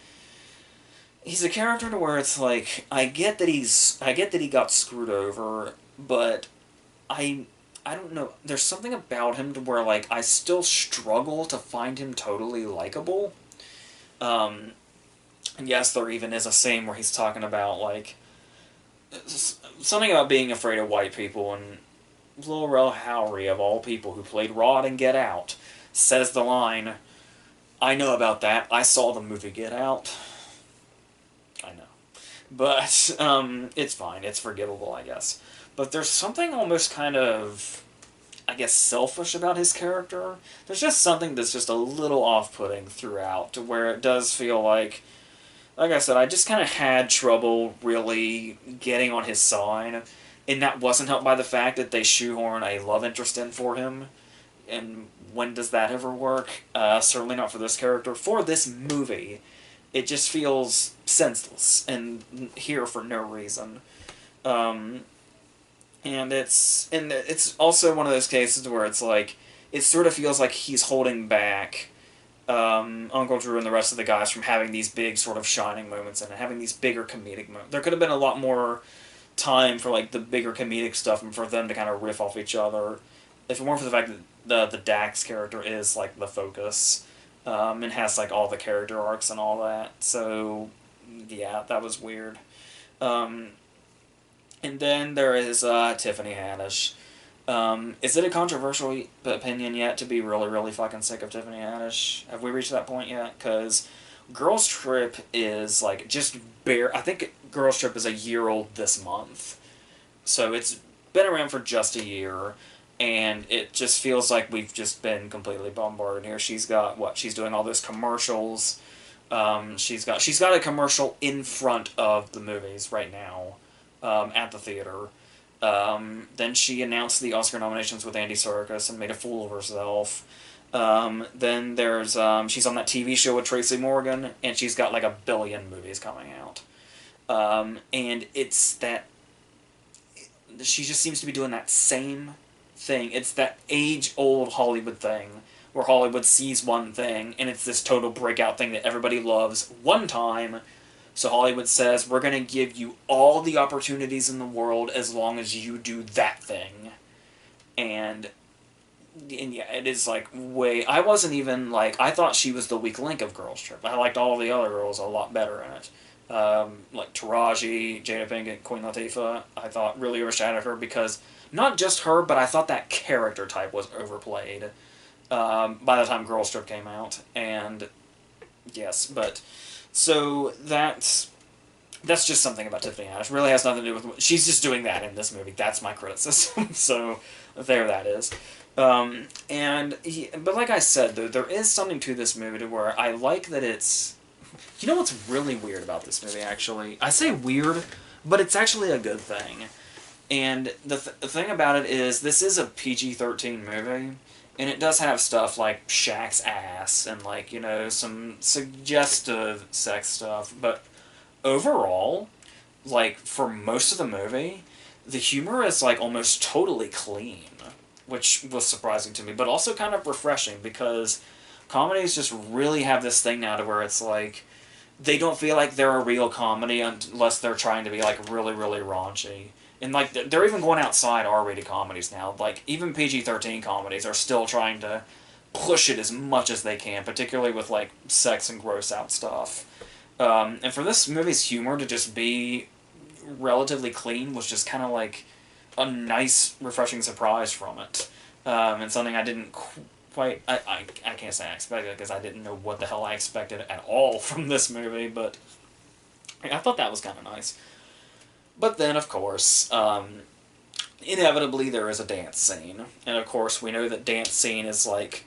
a character to where it's like, I get that he got screwed over, but I don't know, there's something about him to where like I still struggle to find him totally likable. And yes, there even is a scene where he's talking about like something about being afraid of white people, and Lil Rel Howery, of all people, who played Rod in Get Out, says the line, "I know about that. I saw the movie Get Out." I know. But, it's fine. It's forgivable, I guess. But there's something almost kind of, I guess, selfish about his character. There's just something that's just a little off-putting throughout, to where it does feel like I said, I just kind of had trouble really getting on his side, and that wasn't helped by the fact that they shoehorn a love interest in for him, and when does that ever work? Certainly not for this character. For this movie, it just feels senseless, and here for no reason. And it's also one of those cases where it's like, it sort of feels like he's holding back Uncle Drew and the rest of the guys from having these big sort of shining moments and having these bigger comedic moments. There could have been a lot more time for like the bigger comedic stuff and for them to kind of riff off each other, if it weren't for the fact that the Dax character is like the focus, and has like all the character arcs and all that. So yeah, that was weird. And then there is Tiffany Haddish. Is it a controversial opinion yet to be really, really fucking sick of Tiffany Haddish? Have we reached that point yet? Because Girls Trip is, like, just I think Girls Trip is a year old this month. So it's been around for just a year, and it just feels like we've just been completely bombarded here. She's got, she's doing all those commercials. She's got a commercial in front of the movies right now, at the theater. Then she announced the Oscar nominations with Andy Serkis and made a fool of herself. Then there's, she's on that TV show with Tracy Morgan, and she's got like 1 billion movies coming out. And it's that, she just seems to be doing that same thing. It's that age-old Hollywood thing, where Hollywood sees one thing, and it's this total breakout thing that everybody loves one time. So Hollywood says, we're going to give you all the opportunities in the world as long as you do that thing. And and yeah, it is like way. I wasn't even like I thought she was the weak link of Girls Trip. I liked all the other girls a lot better in it. Like Taraji, Jada Pinkett, Queen Latifah. I thought really overshadowed her because not just her, but I thought that character type was overplayed. By the time Girls Trip came out, and yes, but so that's just something about Tiffany Haddish. It really has nothing to do with. She's just doing that in this movie. That's my criticism. So there that is. But like I said, though, there is something to this movie to where I like that it's. You know what's really weird about this movie, actually? I say weird, but it's actually a good thing. And the thing about it is, this is a PG-13 movie, and it does have stuff like Shaq's ass and, like, you know, some suggestive sex stuff, but overall, like, for most of the movie, the humor is, like, almost totally clean, which was surprising to me, but also kind of refreshing because comedies just really have this thing now to where it's like they don't feel like they're a real comedy unless they're trying to be like really really raunchy. And like they're even going outside R-rated comedies now. Like even PG-13 comedies are still trying to push it as much as they can, particularly with like sex and gross out stuff. And for this movie's humor to just be relatively clean was just kind of like a nice, refreshing surprise from it. And something I didn't quite... I can't say I expected because I didn't know what the hell I expected at all from this movie, but I thought that was kind of nice. But then, of course, inevitably there is a dance scene. And of course, we know that dance scene is like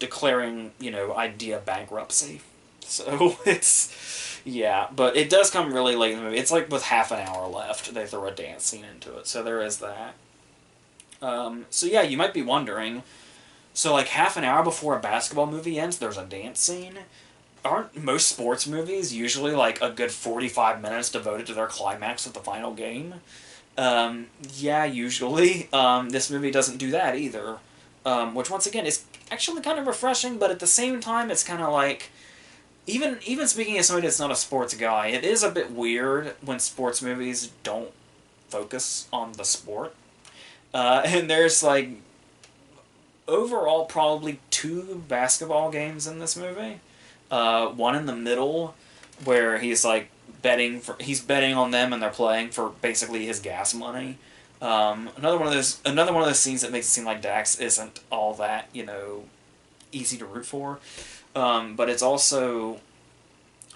declaring, you know, idea bankruptcy. So it's... Yeah, but it does come really late in the movie. It's like with half an hour left, they throw a dance scene into it. So there is that. So yeah, you might be wondering, so like half an hour before a basketball movie ends, there's a dance scene? Aren't most sports movies usually like a good 45 minutes devoted to their climax of the final game? Yeah, usually. This movie doesn't do that either. Which once again is actually kind of refreshing, but at the same time it's kind of like... Even speaking as somebody that's not a sports guy, it is a bit weird when sports movies don't focus on the sport. And there's, like, overall probably 2 basketball games in this movie. One in the middle, where he's, like, he's betting on them and they're playing for basically his gas money. Another one of those scenes that makes it seem like Dax isn't all that, you know, easy to root for. But it's also,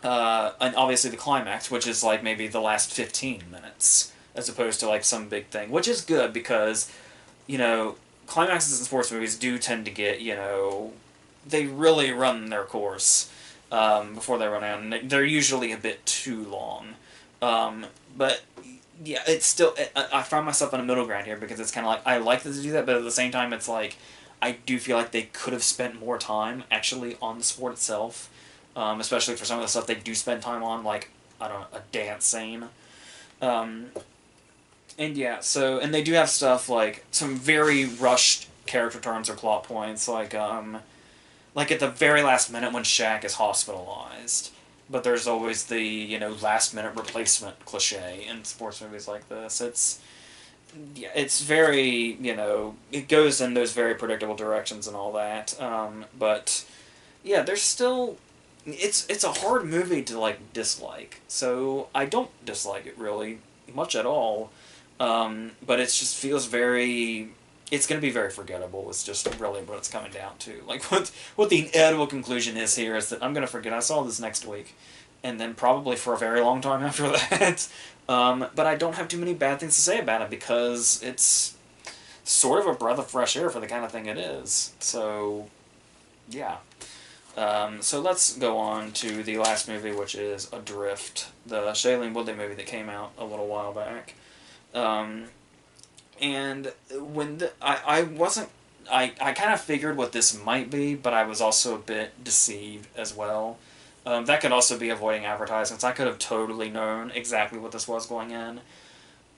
and obviously the climax, which is like maybe the last 15 minutes, as opposed to like some big thing, which is good because, you know, climaxes in sports movies do tend to get, you know, they really run their course before they run out, and they're usually a bit too long. But yeah, it's still, I find myself on a middle ground here because it's kind of like, I like to do that, but at the same time it's like, I do feel like they could have spent more time actually on the sport itself, especially for some of the stuff they do spend time on, like, I don't know, a dance scene. And yeah, so, and they do have stuff like some very rushed character turns or plot points, like at the very last minute when Shaq is hospitalized. But there's always the, you know, last minute replacement cliche in sports movies like this. Yeah, it's very, you know, it goes in those very predictable directions and all that. But yeah, there's still, it's a hard movie to like dislike. So I don't dislike it really much at all. But it just feels very, it's going to be very forgettable. It's just really what it's coming down to. Like what the inevitable conclusion is here is that I'm going to forget I saw this next week, and then probably for a very long time after that. But I don't have too many bad things to say about it because it's sort of a breath of fresh air for the kind of thing it is. So, yeah. So let's go on to the last movie, which is Adrift, the Shailene Woodley movie that came out a little while back. And when I wasn't... I kind of figured what this might be, but I was also a bit deceived as well. That could also be avoiding advertisements. I could have totally known exactly what this was going in.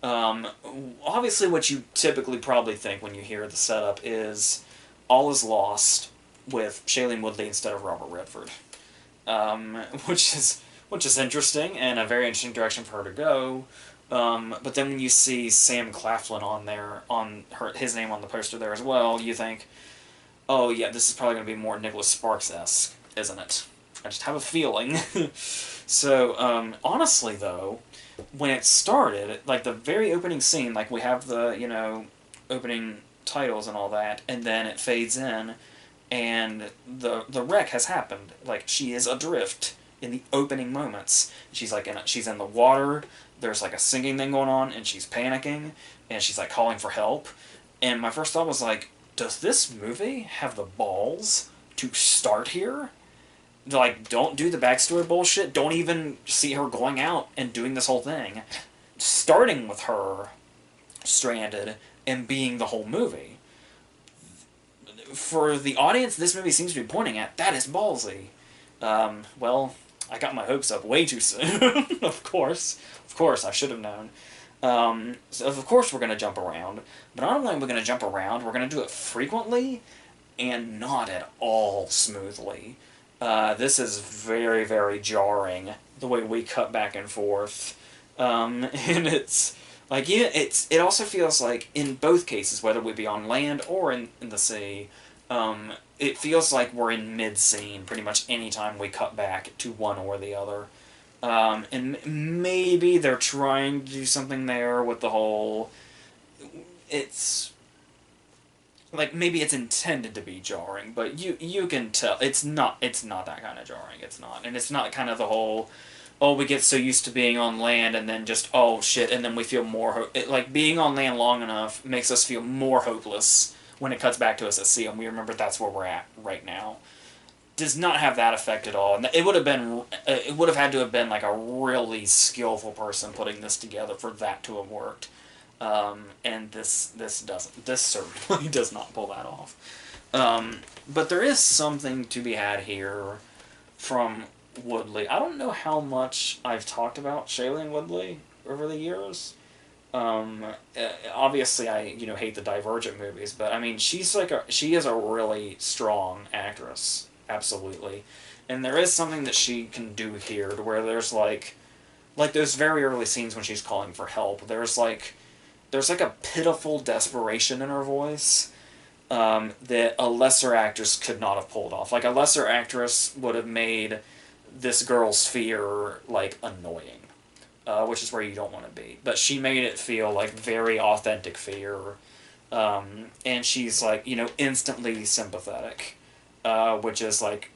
Obviously what you typically probably think when you hear the setup is all is lost with Shailene Woodley instead of Robert Redford. Which is interesting and a very interesting direction for her to go. But then when you see Sam Claflin on there, his name on the poster there as well, you think, oh yeah, this is probably going to be more Nicholas Sparks-esque, isn't it? I just have a feeling. So, honestly though, when it started, like the very opening scene, like we have the, opening titles and all that, and then it fades in, and the wreck has happened. Like, she is adrift in the opening moments. She's in the water, there's like a sinking thing going on, and she's panicking, and she's like calling for help. And my first thought was like, does this movie have the balls to start here? Like, don't do the backstory bullshit. Don't even see her going out and doing this whole thing. Starting with her stranded and being the whole movie. For the audience this movie seems to be pointing at, that is ballsy. Well, I got my hopes up way too soon. Of course. Of course, I should have known. So of course we're going to jump around. But not only are we going to jump around, we're going to do it frequently and not at all smoothly. This is very, very jarring, the way we cut back and forth. And it's, like, yeah, it also feels like, in both cases, whether we be on land or in the sea, it feels like we're in mid-scene pretty much any time we cut back to one or the other. And maybe they're trying to do something there with the whole... It's... Like, maybe it's intended to be jarring, but you can tell it's not that kind of jarring. It's not. And it's not kind of the whole, oh, we get so used to being on land and then just, oh, shit, and then we feel more... like, being on land long enough makes us feel more hopeless when it cuts back to us at sea, and we remember that's where we're at right now. Does not have that effect at all. And it would have had to have been, like, a really skillful person putting this together for that to have worked. And this doesn't. This certainly does not pull that off. But there is something to be had here from Woodley. I don't know how much I've talked about Shailene Woodley over the years. Obviously I, hate the Divergent movies, but I mean, she is a really strong actress. Absolutely. And there is something that she can do here to where there's like those very early scenes when she's calling for help. There's a pitiful desperation in her voice that a lesser actress could not have pulled off. Like, a lesser actress would have made this girl's fear, like, annoying, which is where you don't want to be. But she made it feel like very authentic fear, and she's, like, instantly sympathetic, which is, like,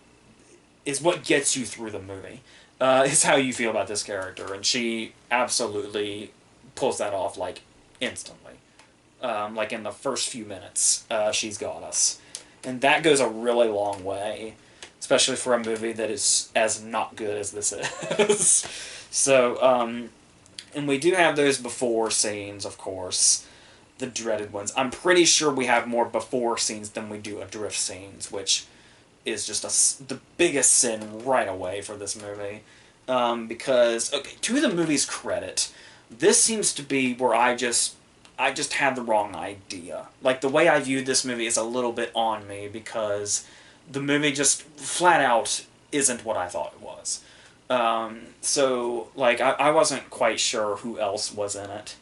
is what gets you through the movie. Is how you feel about this character, and she absolutely pulls that off, like, instantly. Like, in the first few minutes, she's got us. And that goes a really long way, especially for a movie that is as not good as this is. So, and we do have those before scenes, of course, the dreaded ones. I'm pretty sure we have more before scenes than we do adrift scenes, which is just the biggest sin right away for this movie. Because, okay, to the movie's credit, this seems to be where I just had the wrong idea. Like, the way I viewed this movie is a little bit on me, because the movie just flat out isn't what I thought it was. So, like, I wasn't quite sure who else was in it.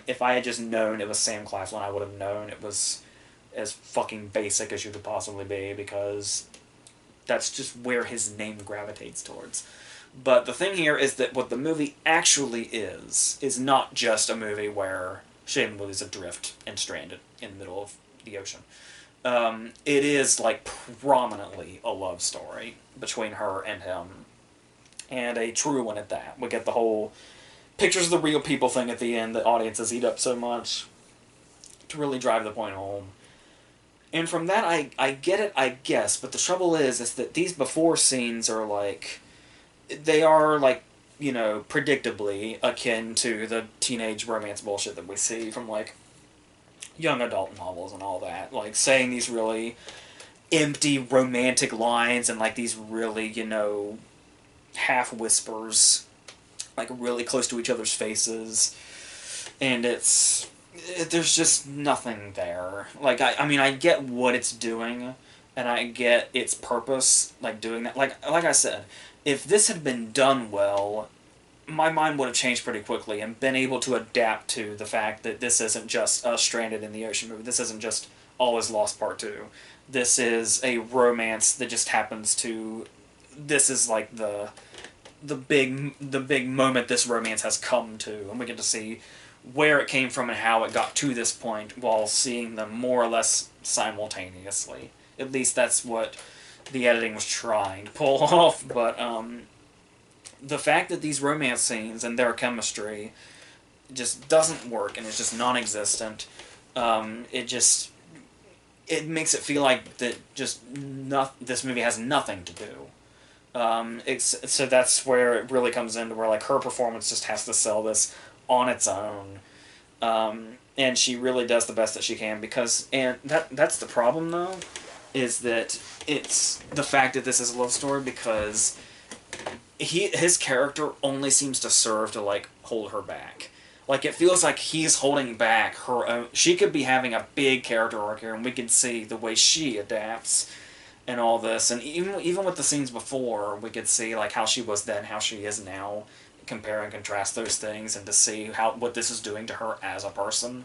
If I had just known it was Sam Claflin, I would have known it was as fucking basic as you could possibly be, because that's just where his name gravitates towards. But the thing here is that what the movie actually is not just a movie where Shailene Woodley's adrift and stranded in the middle of the ocean. It is, like, prominently a love story between her and him. And a true one at that. We get the whole pictures of the real people thing at the end that audiences eat up so much to really drive the point home. And from that, I get it, I guess, but the trouble is that these before scenes are, like, they are, like, predictably akin to the teenage romance bullshit that we see from, like, young adult novels and all that. Like, saying these really empty romantic lines and, like, these really, half whispers, like, really close to each other's faces. And there's just nothing there. Like, I mean, I get what it's doing, and I get its purpose, like, doing that. Like I said, if this had been done well, my mind would have changed pretty quickly and been able to adapt to the fact that this isn't just a Stranded in the Ocean movie. This isn't just All Is Lost Part 2. this is a romance that just happens to. This is like the big moment this romance has come to, and we get to see where it came from and how it got to this point while seeing them more or less simultaneously. At least that's what the editing was trying to pull off. But the fact that these romance scenes and their chemistry just doesn't work and it's just non-existent, it makes it feel like that this movie has nothing to do. So that's where it really comes into where like her performance just has to sell this on its own, and she really does the best that she can and that's the problem though, is that it's the fact that this is a love story because his character only seems to serve to like hold her back. Like it feels like he's holding back her own. She could be having a big character arc here, and we can see the way she adapts and all this, and even with the scenes before, we could see like how she was then, how she is now, compare and contrast those things, and to see what this is doing to her as a person.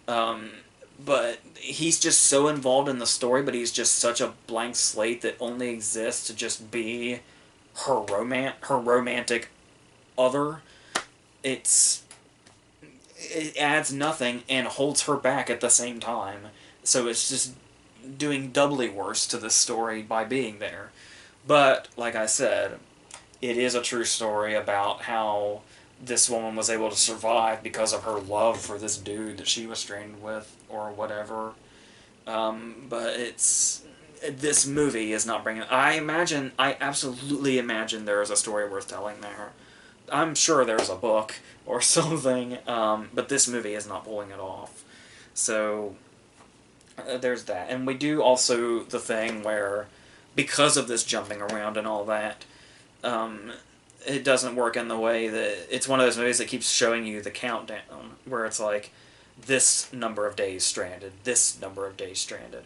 But he's just so involved in the story, but he's just such a blank slate that only exists to just be her romantic other. It adds nothing and holds her back at the same time. So it's just doing doubly worse to this story by being there. But, like I said, it is a true story about how this woman was able to survive because of her love for this dude that she was stranded with, or whatever. But this movie is not bringing. I absolutely imagine there is a story worth telling there. I'm sure there's a book or something, but this movie is not pulling it off. So there's that. And we do also the thing where, because of this jumping around and all that, it doesn't work in the way that... It's one of those movies that keeps showing you the countdown, where it's like, this number of days stranded, this number of days stranded.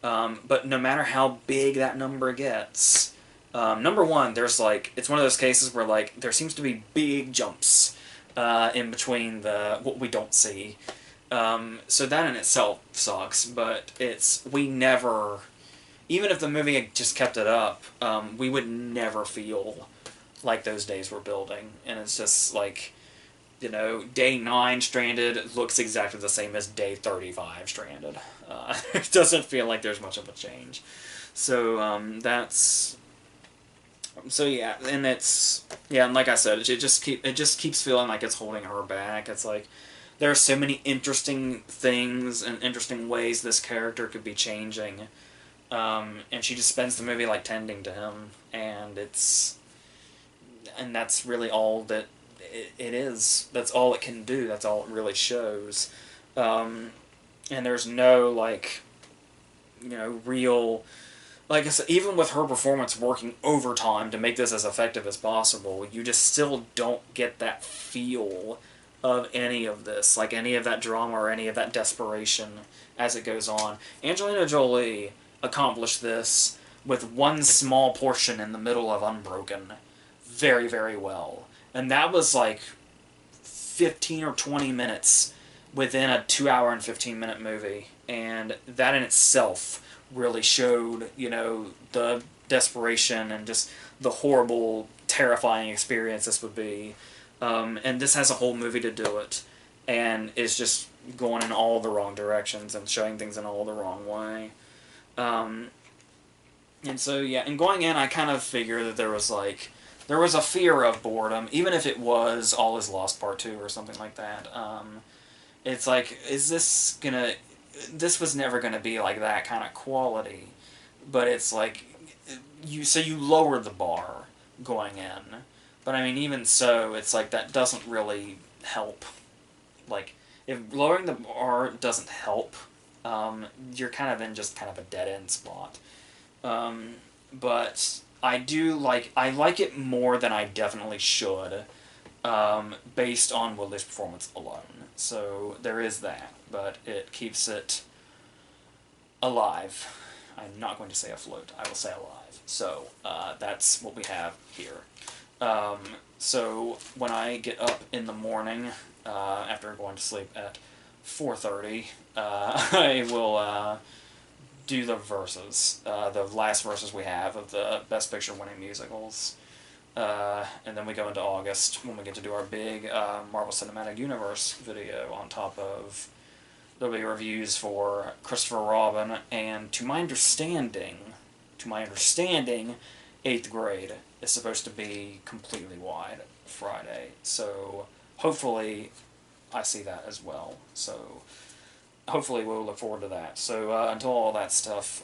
But no matter how big that number gets... number one, there's like... It's one of those cases where like there seems to be big jumps in between what we don't see. So that in itself sucks, but we never... Even if the movie had just kept it up, we would never feel like those days were building. And it's just like, day 9 stranded looks exactly the same as day 35 stranded. It doesn't feel like there's much of a change. So that's... So yeah, and and like I said, it just keeps feeling like it's holding her back. It's like there are so many interesting things and interesting ways this character could be changing, and she just spends the movie like tending to him, and that's really all that it is. That's all it can do. That's all it really shows, and there's no real... Like I said, even with her performance working overtime to make this as effective as possible, you just still don't get that feel of any of this, like any of that drama or any of that desperation as it goes on. Angelina Jolie accomplished this with one small portion in the middle of Unbroken very, very well. And that was like 15 or 20 minutes within a 2 hour and 15-minute movie. And that in itself really showed, the desperation and just the horrible, terrifying experience this would be. And this has a whole movie to do it. And it's just going in all the wrong directions and showing things in all the wrong way. And so, yeah, and going in, I kind of figured that there was a fear of boredom, even if it was All Is Lost Part 2 or something like that. It's like, this was never going to be like that kind of quality, but it's like, you lower the bar going in, but I mean, even so, it's like that doesn't really help. Like, if lowering the bar doesn't help, you're kind of in just kind of a dead-end spot. But I like it more than I definitely should, based on Woodley's performance alone. So there is that, but it keeps it alive. I'm not going to say afloat, I will say alive. So that's what we have here. So when I get up in the morning, after going to sleep at 4:30, I will do the verses, the last verses we have of the Best Picture winning musicals. And then we go into August when we get to do our big Marvel Cinematic Universe video on top of there'll be reviews for Christopher Robin and to my understanding, 8th grade is supposed to be completely wide Friday. So hopefully I see that as well. So hopefully we'll look forward to that. So until all that stuff